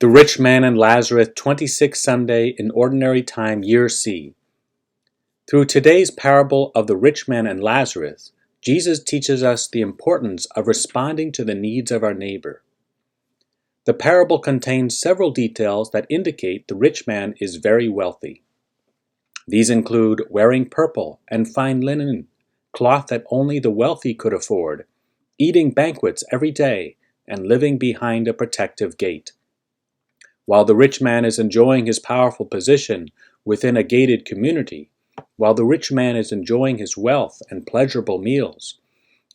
The Rich Man and Lazarus, 26th Sunday in Ordinary Time, Year C. Through today's parable of the rich man and Lazarus, Jesus teaches us the importance of responding to the needs of our neighbor. The parable contains several details that indicate the rich man is very wealthy. These include wearing purple and fine linen, cloth that only the wealthy could afford, eating banquets every day, and living behind a protective gate. While the rich man is enjoying his powerful position within a gated community, while the rich man is enjoying his wealth and pleasurable meals,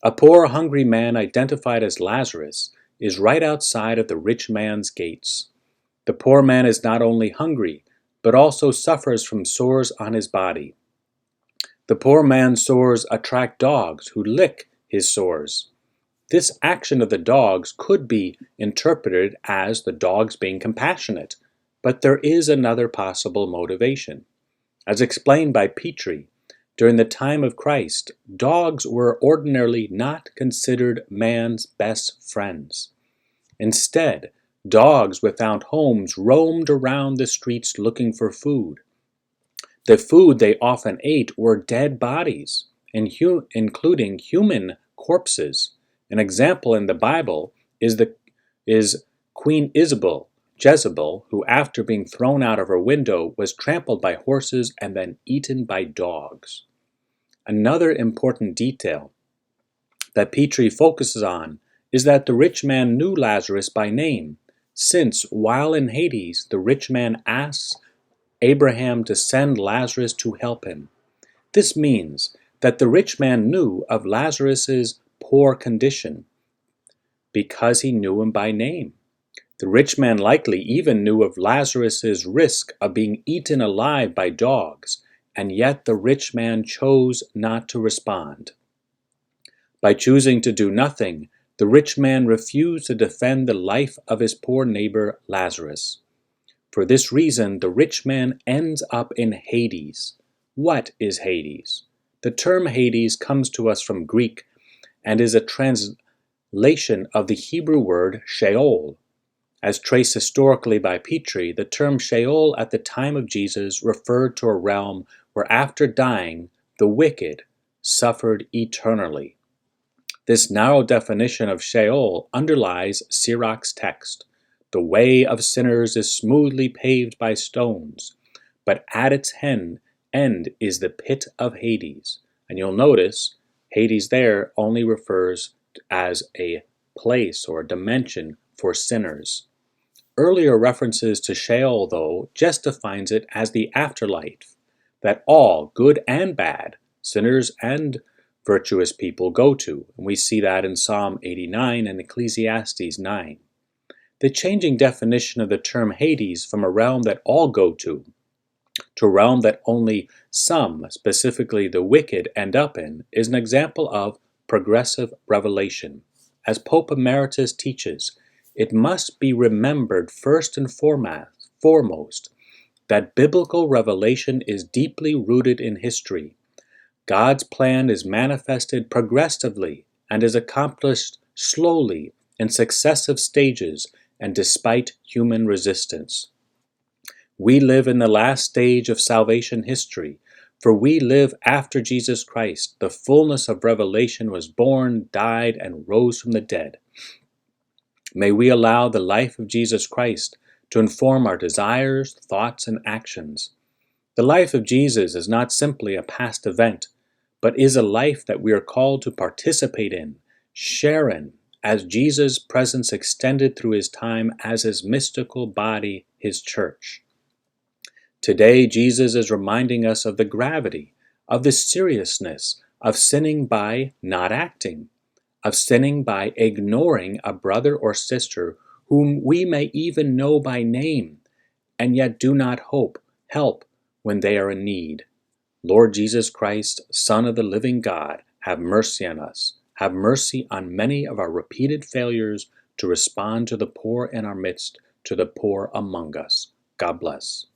a poor, hungry man identified as Lazarus is right outside of the rich man's gates. The poor man is not only hungry, but also suffers from sores on his body. The poor man's sores attract dogs who lick his sores. This action of the dogs could be interpreted as the dogs being compassionate, but there is another possible motivation. As explained by Petrie, during the time of Christ, dogs were ordinarily not considered man's best friends. Instead, dogs without homes roamed around the streets looking for food. The food they often ate were dead bodies, including human corpses. An example in the Bible is Queen Jezebel, who after being thrown out of her window was trampled by horses and then eaten by dogs. Another important detail that Petrie focuses on is that the rich man knew Lazarus by name, since while in Hades, the rich man asks Abraham to send Lazarus to help him. This means that the rich man knew of Lazarus's poor condition because he knew him by name. The rich man likely even knew of Lazarus's risk of being eaten alive by dogs, and yet the rich man chose not to respond. By choosing to do nothing, the rich man refused to defend the life of his poor neighbor Lazarus. For this reason, the rich man ends up in Hades. What is Hades? The term Hades comes to us from Greek and is a translation of the Hebrew word Sheol. As traced historically by Petrie, the term Sheol at the time of Jesus referred to a realm where after dying, the wicked suffered eternally. This narrow definition of Sheol underlies Sirach's text. The way of sinners is smoothly paved by stones, but at its end is the pit of Hades. And you'll notice Hades there only refers as a place or a dimension for sinners. Earlier references to Sheol, though, just defines it as the afterlife that all, good and bad, sinners and virtuous people go to. And we see that in Psalm 89 and Ecclesiastes 9. The changing definition of the term Hades from a realm that all go to a realm that only some, specifically the wicked, end up in, is an example of progressive revelation. As Pope Emeritus teaches, it must be remembered first and foremost that biblical revelation is deeply rooted in history. God's plan is manifested progressively and is accomplished slowly in successive stages and despite human resistance. We live in the last stage of salvation history, for we live after Jesus Christ. The fullness of revelation was born, died, and rose from the dead. May we allow the life of Jesus Christ to inform our desires, thoughts, and actions. The life of Jesus is not simply a past event, but is a life that we are called to participate in, share in, as Jesus' presence extended through his time as his mystical body, his church. Today, Jesus is reminding us of the gravity, of the seriousness of sinning by not acting, of sinning by ignoring a brother or sister whom we may even know by name, and yet do not help when they are in need. Lord Jesus Christ, Son of the living God, have mercy on us. Have mercy on many of our repeated failures to respond to the poor in our midst, to the poor among us. God bless.